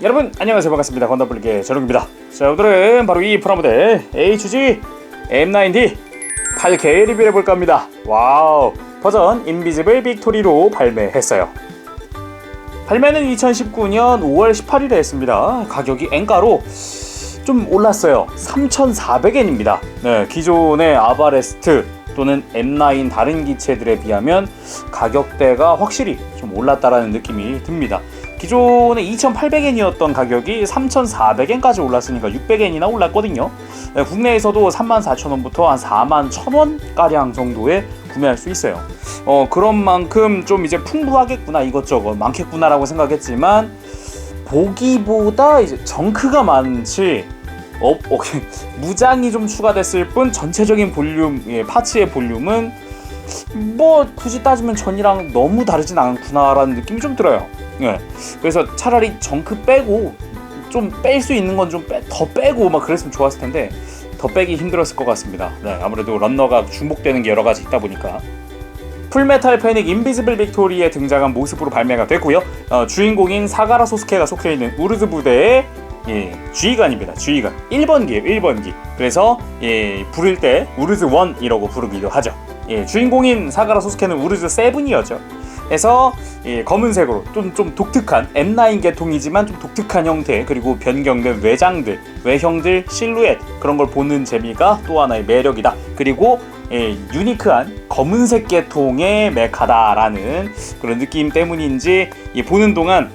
여러분 안녕하세요, 반갑습니다. 건담블리의 저룡입니다. 자, 오늘은 바로 이 프라모델 HG M9D 8K 리뷰를 해볼까 합니다. 와우, 버전 인비지블 빅토리로 발매했어요. 발매는 2019년 5월 18일에 했습니다. 가격이 엔가로 좀 올랐어요. 3,400엔입니다. 네, 기존의 아바레스트 또는 M9 다른 기체들에 비하면 가격대가 확실히 좀 올랐다라는 느낌이 듭니다. 기존에 2,800엔이었던 가격이 3,400엔까지 올랐으니까 600엔이나 올랐거든요. 네, 국내에서도 34,000원부터 한 41,000원 정도에 구매할 수 있어요. 그런 만큼 좀 이제 풍부하겠구나, 이것저것 많겠구나라고 생각했지만 보기보다 이제 정크가 많지 무장이 좀 추가됐을 뿐 전체적인 볼륨, 파츠의 볼륨은 뭐 굳이 따지면 전이랑 너무 다르진 않구나라는 느낌이 좀 들어요. 그래서 차라리 정크 빼고 좀 뺄 수 있는 건 좀 더 빼고 막 그랬으면 좋았을 텐데 더 빼기 힘들었을 것 같습니다. 아무래도 런너가 중복되는 게 여러 가지 있다 보니까. 풀메탈 패닉 인비지블 빅토리에 등장한 모습으로 발매가 됐고요. 주인공인 사가라 소스케가 속해있는 우르즈 부대의 지휘관입니다. 지휘관 1번기예요. 1번기. 그래서 부를 때 우르즈 1이라고 부르기도 하죠. 주인공인 사가라 소스케는 우르즈 7이었죠. 그래서 검은색으로 좀 독특한 M9 계통이지만 좀 독특한 형태, 그리고 변경된 외장들, 외형들, 실루엣, 그런 걸 보는 재미가 또 하나의 매력이다. 그리고 유니크한 검은색 계통의 메카다라는 그런 느낌 때문인지 보는 동안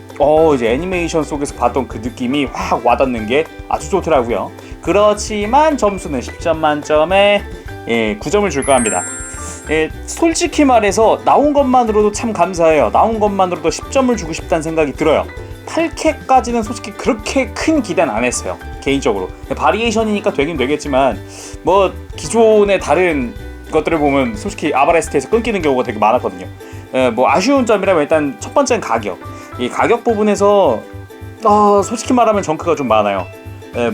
이제 애니메이션 속에서 봤던 그 느낌이 확 와닿는 게 아주 좋더라고요. 그렇지만 점수는 10점 만점에 9점을 줄까 합니다. 솔직히 말해서 나온 것만으로도 참 감사해요. 나온 것만으로도 10점을 주고 싶다는 생각이 들어요. 8K까지는 솔직히 그렇게 큰 기대는 안 했어요, 개인적으로. 바리에이션이니까 되긴 되겠지만 뭐 기존의 다른 것들을 보면 솔직히 아바레스트에서 끊기는 경우가 되게 많았거든요. 뭐 아쉬운 점이라면 일단 첫 번째는 가격. 이 가격 부분에서 솔직히 말하면 정크가 좀 많아요.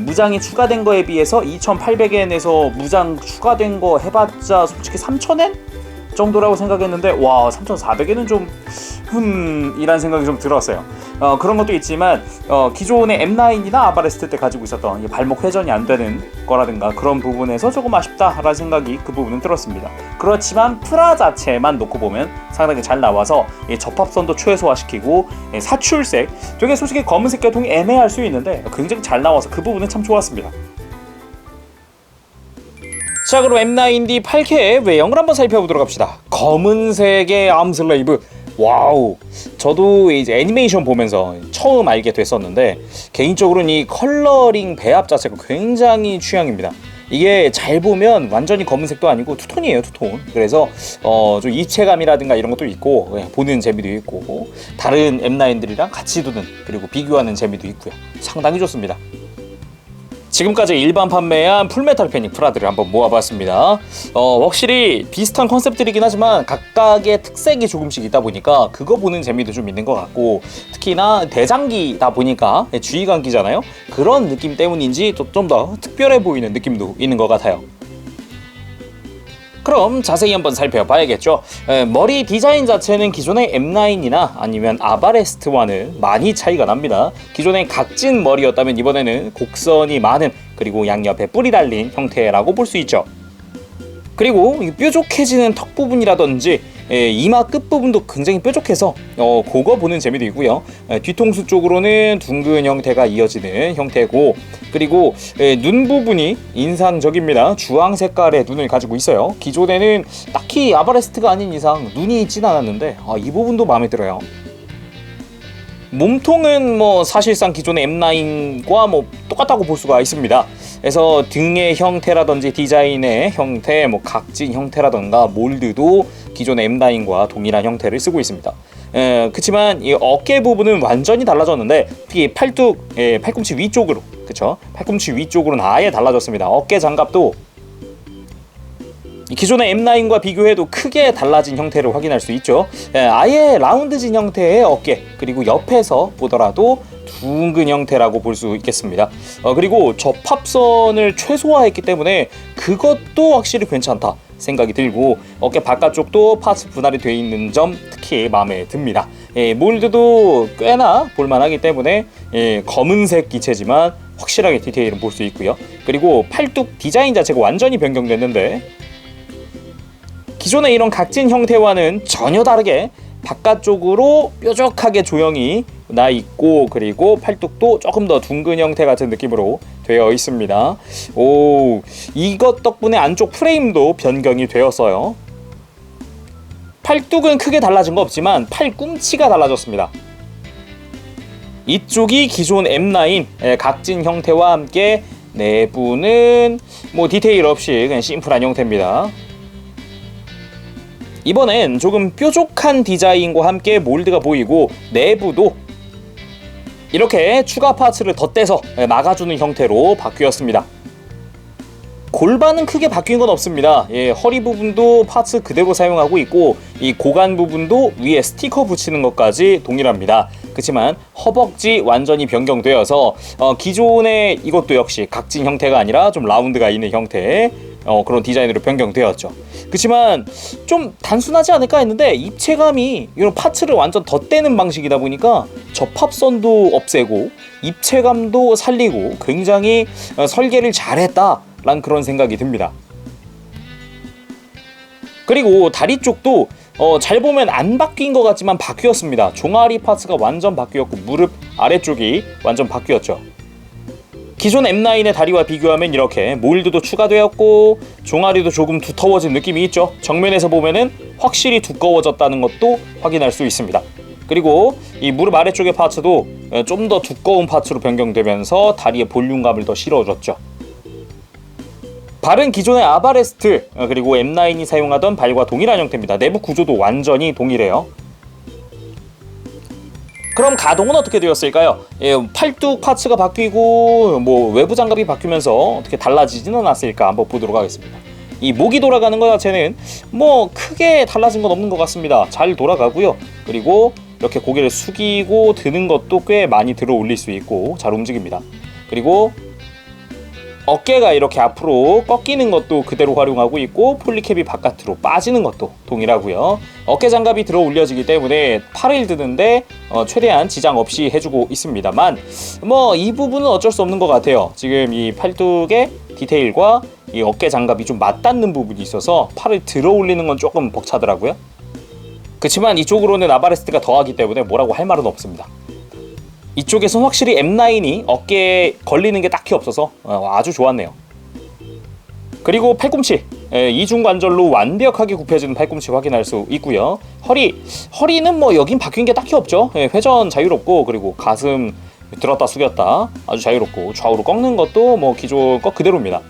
무장이 추가된 거에 비해서 2,800엔에서 무장 추가된 거 해봤자 솔직히 3,000엔 정도라고 생각했는데, 와, 3,400엔은 좀 이란 생각이 좀 들었어요. 그런 것도 있지만 기존의 M9이나 아바레스트 때 가지고 있었던 발목 회전이 안 되는 거라든가 그런 부분에서 조금 아쉽다라는 생각이 그 부분은 들었습니다. 그렇지만 프라 자체만 놓고 보면 상당히 잘 나와서 접합선도 최소화시키고 사출색, 되게 솔직히 검은색 계통이 애매할 수 있는데 굉장히 잘 나와서 그 부분은 참 좋았습니다. 자, 그럼 M9D 8K의 외형을 한번 살펴보도록 합시다. 검은색의 암슬레이브, 와우, 저도 이제 애니메이션 보면서 처음 알게 됐었는데 개인적으로는 이 컬러링 배합 자체가 굉장히 취향입니다. 이게 잘 보면 완전히 검은색도 아니고 투톤이에요, 투톤. 그래서 좀 입체감이라든가 이런 것도 있고 보는 재미도 있고 다른 M9들이랑 같이 두는, 그리고 비교하는 재미도 있고요. 상당히 좋습니다. 지금까지 일반 판매한 풀메탈 패닉 프라들을 한번 모아봤습니다. 확실히 비슷한 컨셉들이긴 하지만 각각의 특색이 조금씩 있다 보니까 그거 보는 재미도 좀 있는 것 같고, 특히나 대장기다 보니까 주의관기잖아요. 그런 느낌 때문인지 좀 더 특별해 보이는 느낌도 있는 것 같아요. 그럼 자세히 한번 살펴봐야겠죠. 머리 디자인 자체는 기존의 M9이나 아니면 아바레스트와는 많이 차이가 납니다. 기존의 각진 머리였다면 이번에는 곡선이 많은, 그리고 양옆에 뿔이 달린 형태라고 볼 수 있죠. 그리고 뾰족해지는 턱 부분이라든지 이마 끝부분도 굉장히 뾰족해서 그거 보는 재미도 있고요. 뒤통수 쪽으로는 둥근 형태가 이어지는 형태고, 그리고 눈 부분이 인상적입니다. 주황 색깔의 눈을 가지고 있어요. 기존에는 딱히 아바레스트가 아닌 이상 눈이 있진 않았는데 이 부분도 마음에 들어요. 몸통은 뭐 사실상 기존의 M9과 뭐 똑같다고 볼 수가 있습니다. 그래서 등의 형태라든지 디자인의 형태, 뭐 각진 형태라든가 몰드도 기존의 M9과 동일한 형태를 쓰고 있습니다. 그렇지만 이 어깨 부분은 완전히 달라졌는데, 특히 팔꿈치 위쪽으로, 그쵸? 팔꿈치 위쪽으로는 아예 달라졌습니다. 어깨 장갑도 기존의 M9과 비교해도 크게 달라진 형태를 확인할 수 있죠. 아예 라운드진 형태의 어깨, 그리고 옆에서 보더라도 둥근 형태라고 볼 수 있겠습니다. 그리고 접합선을 최소화했기 때문에 그것도 확실히 괜찮다. 생각이 들고, 어깨 바깥쪽도 파츠 분할이 되어 있는 점 특히 마음에 듭니다. 몰드도 꽤나 볼만하기 때문에 검은색 기체지만 확실하게 디테일은 볼 수 있고요. 그리고 팔뚝 디자인 자체가 완전히 변경됐는데, 기존의 이런 각진 형태와는 전혀 다르게 바깥쪽으로 뾰족하게 조형이 나 있고, 그리고 팔뚝도 조금 더 둥근 형태 같은 느낌으로 되어 있습니다. 오, 이것 덕분에 안쪽 프레임도 변경이 되었어요. 팔뚝은 크게 달라진 거 없지만 팔꿈치가 달라졌습니다. 이쪽이 기존 M9 각진 형태와 함께 내부는 뭐 디테일 없이 그냥 심플한 형태입니다. 이번엔 조금 뾰족한 디자인과 함께 몰드가 보이고, 내부도 이렇게 추가 파츠를 덧대서 막아주는 형태로 바뀌었습니다. 골반은 크게 바뀐 건 없습니다. 허리 부분도 파츠 그대로 사용하고 있고, 이 고관 부분도 위에 스티커 붙이는 것까지 동일합니다. 그렇지만 허벅지 완전히 변경되어서 기존의 이것도 역시 각진 형태가 아니라 좀 라운드가 있는 형태의 그런 디자인으로 변경되었죠. 그렇지만 좀 단순하지 않을까 했는데, 입체감이 이런 파츠를 완전 덧대는 방식이다 보니까 접합선도 없애고 입체감도 살리고 굉장히 설계를 잘했다라는 그런 생각이 듭니다. 그리고 다리 쪽도 잘 보면 안 바뀐 것 같지만 바뀌었습니다. 종아리 파츠가 완전 바뀌었고, 무릎 아래쪽이 완전 바뀌었죠. 기존 M9의 다리와 비교하면 이렇게 몰드도 추가되었고, 종아리도 조금 두터워진 느낌이 있죠. 정면에서 보면은 확실히 두꺼워졌다는 것도 확인할 수 있습니다. 그리고 이 무릎 아래쪽의 파츠도 좀 더 두꺼운 파츠로 변경되면서 다리에 볼륨감을 더 실어줬죠. 발은 기존의 아바레스트 그리고 M9이 사용하던 발과 동일한 형태입니다. 내부 구조도 완전히 동일해요. 그럼 가동은 어떻게 되었을까요? 팔뚝 파츠가 바뀌고 뭐 외부 장갑이 바뀌면서 어떻게 달라지지는 않았을까 한번 보도록 하겠습니다. 이 목이 돌아가는 것 자체는 뭐 크게 달라진 건 없는 것 같습니다. 잘 돌아가고요. 그리고 이렇게 고개를 숙이고 드는 것도 꽤 많이 들어 올릴 수 있고 잘 움직입니다. 그리고 어깨가 이렇게 앞으로 꺾이는 것도 그대로 활용하고 있고, 폴리캡이 바깥으로 빠지는 것도 동일하고요. 어깨 장갑이 들어 올려지기 때문에 팔을 드는데 최대한 지장 없이 해주고 있습니다만, 뭐 이 부분은 어쩔 수 없는 것 같아요. 지금 이 팔뚝의 디테일과 이 어깨 장갑이 좀 맞닿는 부분이 있어서 팔을 들어 올리는 건 조금 벅차더라고요. 그렇지만 이쪽으로는 아바레스트가 더하기 때문에 뭐라고 할 말은 없습니다. 이쪽에서는 확실히 M9이 어깨에 걸리는 게 딱히 없어서 아주 좋았네요. 그리고 팔꿈치, 이중관절로 완벽하게 굽혀지는 팔꿈치 확인할 수 있고요. 허리는 뭐 여긴 바뀐 게 딱히 없죠. 회전 자유롭고, 그리고 가슴 들었다 숙였다 아주 자유롭고, 좌우로 꺾는 것도 뭐 기존 것 그대로입니다.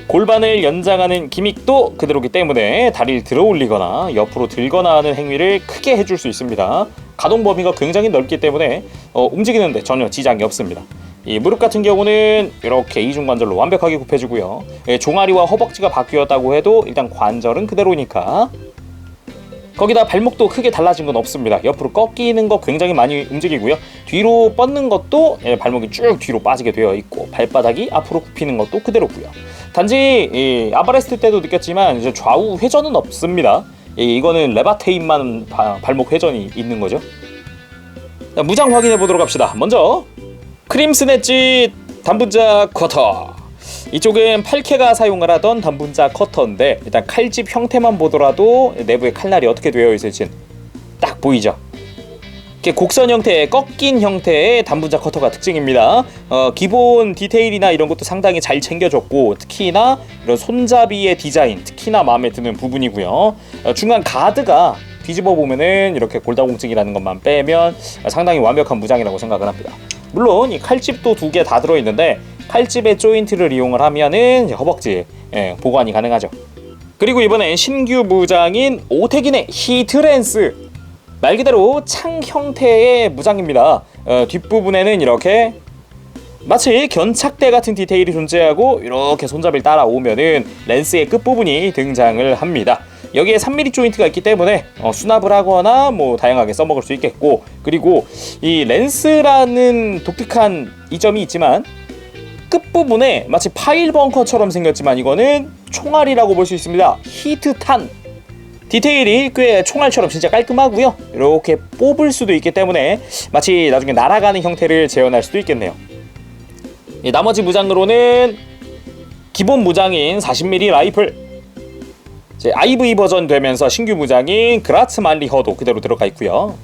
골반을 연장하는 기믹도 그대로기 때문에 다리를 들어 올리거나 옆으로 들거나 하는 행위를 크게 해줄 수 있습니다. 가동 범위가 굉장히 넓기 때문에 움직이는데 전혀 지장이 없습니다. 이 무릎 같은 경우는 이렇게 이중관절로 완벽하게 굽혀지고요. 종아리와 허벅지가 바뀌었다고 해도 일단 관절은 그대로니까. 거기다 발목도 크게 달라진 건 없습니다. 옆으로 꺾이는 거 굉장히 많이 움직이고요. 뒤로 뻗는 것도 발목이 쭉 뒤로 빠지게 되어 있고, 발바닥이 앞으로 굽히는 것도 그대로고요. 단지 아바레스트 때도 느꼈지만 이제 좌우 회전은 없습니다. 이거는 레바테인만 발목 회전이 있는 거죠. 자, 무장 확인해 보도록 합시다. 먼저 크림슨 엣지 단분자 커터. 이쪽은 8K가 사용을 하던 단분자 커터인데, 일단 칼집 형태만 보더라도 내부에 칼날이 어떻게 되어 있을지는 딱 보이죠. 이렇게 곡선 형태의 꺾인 형태의 단분자 커터가 특징입니다. 기본 디테일이나 이런 것도 상당히 잘 챙겨줬고, 특히나 이런 손잡이의 디자인 특히나 마음에 드는 부분이고요. 중간 가드가 뒤집어 보면은 이렇게 골다공증이라는 것만 빼면 상당히 완벽한 무장이라고 생각을 합니다. 물론 이 칼집도 2개 다 들어있는데, 칼집의 조인트를 이용을 하면은 허벅지에 보관이 가능하죠. 그리고 이번엔 신규 무장인 오테긴의 히트랜스, 말 그대로 창 형태의 무장입니다. 뒷부분에는 이렇게 마치 견착대 같은 디테일이 존재하고, 이렇게 손잡이를 따라오면은 렌스의 끝부분이 등장을 합니다. 여기에 3mm 조인트가 있기 때문에 수납을 하거나 뭐 다양하게 써먹을 수 있겠고, 그리고 이 렌스라는 독특한 이점이 있지만 끝부분에 마치 파일 벙커처럼 생겼지만, 이거는 총알이라고 볼 수 있습니다. 히트탄 디테일이 꽤 총알처럼 진짜 깔끔하고요. 이렇게 뽑을 수도 있기 때문에 마치 나중에 날아가는 형태를 재현할 수도 있겠네요. 나머지 무장으로는 기본 무장인 40mm 라이플, 이제 IV 버전 되면서 신규 무장인 그라츠말리허도 그대로 들어가 있고요.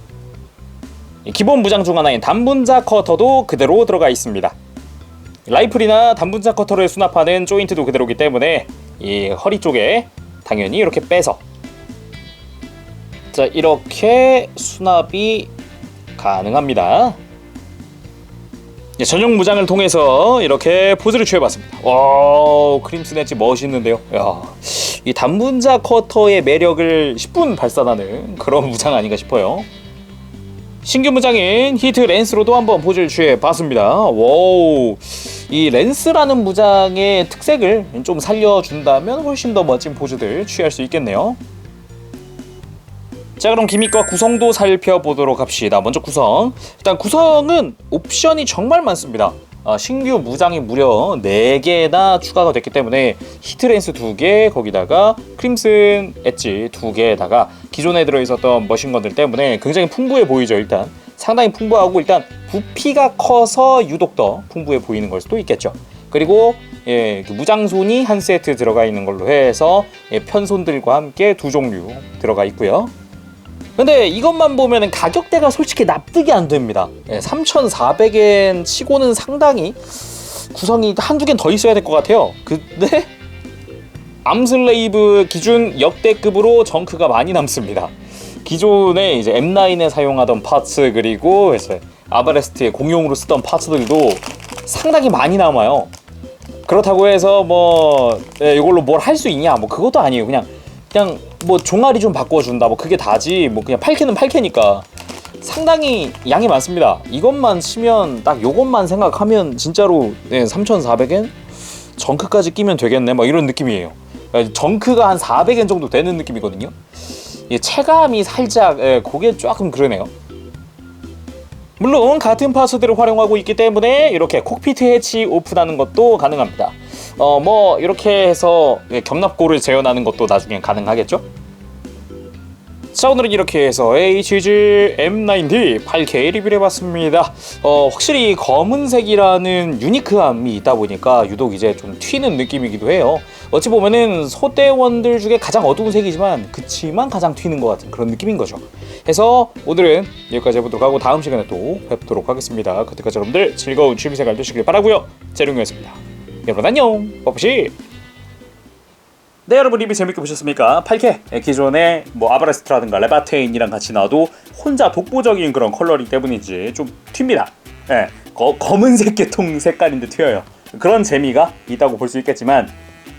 기본 무장 중 하나인 단분자 커터도 그대로 들어가 있습니다. 라이플이나 단분자 커터를 수납하는 조인트도 그대로기 때문에 이 허리 쪽에 당연히 이렇게 빼서 자 이렇게 수납이 가능합니다. 전용 무장을 통해서 이렇게 포즈를 취해봤습니다. 와, 크림슨 엣지 멋있는데요. 야, 이 단분자 커터의 매력을 10분 발산하는 그런 무장 아닌가 싶어요. 신규 무장인 히트 랜스로도 한번 포즈를 취해봤습니다. 와우, 이 랜스라는 무장의 특색을 좀 살려준다면 훨씬 더 멋진 포즈들 취할 수 있겠네요. 자, 그럼 기믹과 구성도 살펴보도록 합시다. 먼저 구성. 일단 구성은 옵션이 정말 많습니다. 신규 무장이 무려 4개나 추가가 됐기 때문에 히트랜스 2개, 거기다가 크림슨 엣지 2개에다가 기존에 들어있었던 머신건들 때문에 굉장히 풍부해 보이죠. 일단 상당히 풍부하고 일단 부피가 커서 유독 더 풍부해 보이는 걸 수도 있겠죠. 그리고 무장손이 한 세트 들어가 있는 걸로 해서 편손들과 함께 2종류 들어가 있고요. 근데 이것만 보면 가격대가 솔직히 납득이 안 됩니다. 3,400엔 치고는 상당히 구성이 한두 개는 더 있어야 될 것 같아요. 근데 암슬레이브 기준 역대급으로 정크가 많이 남습니다. 기존에 이제 M9에 사용하던 파츠, 그리고 이제 아바레스트에 공용으로 쓰던 파츠들도 상당히 많이 남아요. 그렇다고 해서 뭐 이걸로 뭘 할 수 있냐, 뭐 그것도 아니에요. 그냥 뭐 종아리 좀 바꿔준다, 뭐 그게 다지. 뭐 그냥 8K는 8K니까 상당히 양이 많습니다. 이것만 치면 딱 요것만 생각하면 진짜로 3,400엔 정크까지 끼면 되겠네, 막 이런 느낌이에요. 정크가 한 400엔 정도 되는 느낌이거든요. 체감이 살짝 그게 조금 그러네요. 물론 같은 파츠들을 활용하고 있기 때문에 이렇게 콕피트 해치 오픈하는 것도 가능합니다. 뭐 이렇게 해서 경납고를 재현하는 것도 나중엔 가능하겠죠? 자, 오늘은 이렇게 해서 HG M9D 8K 리뷰를 해봤습니다. 확실히 검은색이라는 유니크함이 있다 보니까 유독 이제 좀 튀는 느낌이기도 해요. 어찌 보면은 소대원들 중에 가장 어두운 색이지만 그치만 가장 튀는 것 같은 그런 느낌인 거죠. 해서 오늘은 여기까지 해보도록 하고 다음 시간에 또 뵙도록 하겠습니다. 그때까지 여러분들 즐거운 취미생활 되시길 바라고요. 재룡이었습니다. 여러분 안녕. 버프시. 네, 여러분 리뷰 재밌게 보셨습니까? 8K 기존에 뭐 아바레스트라든가 레바테인이랑 같이 나와도 혼자 독보적인 그런 컬러링 때문인지 좀 튑니다. 검은색 계통 색깔인데 튀어요. 그런 재미가 있다고 볼 수 있겠지만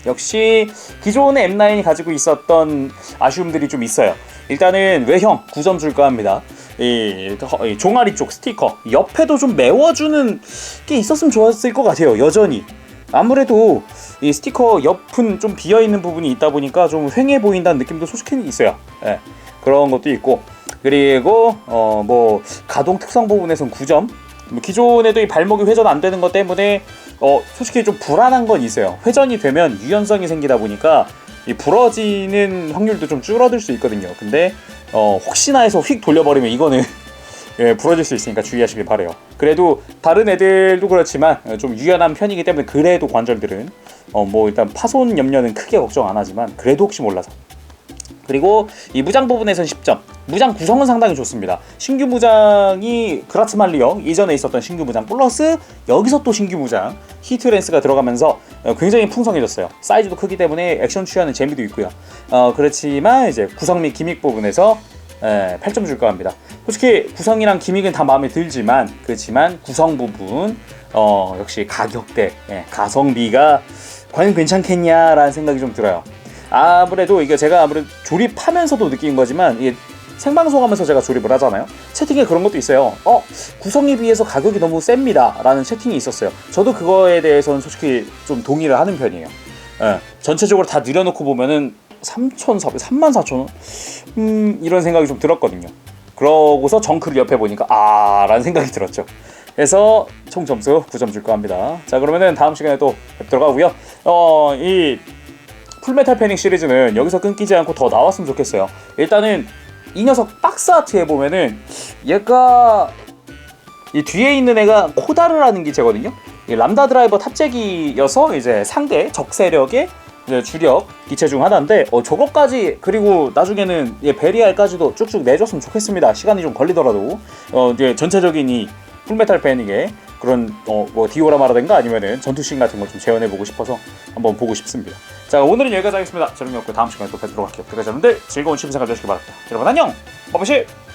역시 기존의 M9이 가지고 있었던 아쉬움들이 좀 있어요. 일단은 외형 9점 줄까 합니다. 이 종아리 쪽 스티커 옆에도 좀 메워주는 게 있었으면 좋았을 것 같아요. 여전히 아무래도 이 스티커 옆은 좀 비어있는 부분이 있다 보니까 좀 휑해 보인다는 느낌도 솔직히 있어요. 그런 것도 있고, 그리고 뭐 가동 특성 부분에선 9점. 기존에도 이 발목이 회전 안 되는 것 때문에 솔직히 좀 불안한 건 있어요. 회전이 되면 유연성이 생기다 보니까 이 부러지는 확률도 좀 줄어들 수 있거든요. 근데 혹시나 해서 휙 돌려버리면 이거는 부러질 수 있으니까 주의하시길 바래요. 그래도 다른 애들도 그렇지만 좀 유연한 편이기 때문에 그래도 관절들은 뭐 일단 파손 염려는 크게 걱정 안 하지만 그래도 혹시 몰라서. 그리고 이 무장 부분에선 10점. 무장 구성은 상당히 좋습니다. 신규 무장이 그라츠말리형 이전에 있었던 신규 무장 플러스 여기서 또 신규 무장 히트랜스가 들어가면서 굉장히 풍성해졌어요. 사이즈도 크기 때문에 액션 취하는 재미도 있고요. 그렇지만 이제 구성 및 기믹 부분에서 8점 줄까 합니다. 솔직히 구성이랑 기믹은 다 마음에 들지만 그렇지만 구성 부분 역시 가격대 가성비가 과연 괜찮겠냐라는 생각이 좀 들어요. 아무래도 이게 제가 조립하면서도 느낀 거지만 이게 생방송하면서 제가 조립을 하잖아요. 채팅에 그런 것도 있어요. 구성에 비해서 가격이 너무 셉니다 라는 채팅이 있었어요. 저도 그거에 대해서는 솔직히 좀 동의를 하는 편이에요. 전체적으로 다 늘여놓고 보면은 3,400, 34,000원? 이런 생각이 좀 들었거든요. 그러고서 정크를 옆에 보니까 라는 생각이 들었죠. 그래서 총 점수 9점 줄까 합니다. 자, 그러면은 다음 시간에 또 뵙도록 하고요. 이 풀메탈 패닉 시리즈는 여기서 끊기지 않고 더 나왔으면 좋겠어요. 일단은 이 녀석 박스 아트에 보면은 얘가 이 뒤에 있는 애가 코다르라는 기체거든요. 이 람다 드라이버 탑재기여서 이제 상대 적 세력의 이제 주력 기체 중 하나인데 저것까지 그리고 나중에는 베리알까지도 쭉쭉 내줬으면 좋겠습니다. 시간이 좀 걸리더라도 이제 전체적인 이 풀메탈 패닉의 그런 뭐 디오라마라든가 아니면은 전투씬 같은 거 좀 재현해보고 싶어서 한번 보고 싶습니다. 자, 오늘은 여기까지 하겠습니다. 저는 다음 시간에 또 뵙도록 할게요. 그러니까 여러분들 즐거운 취미 생활 되시길 바랍니다. 여러분 안녕. 빠바시.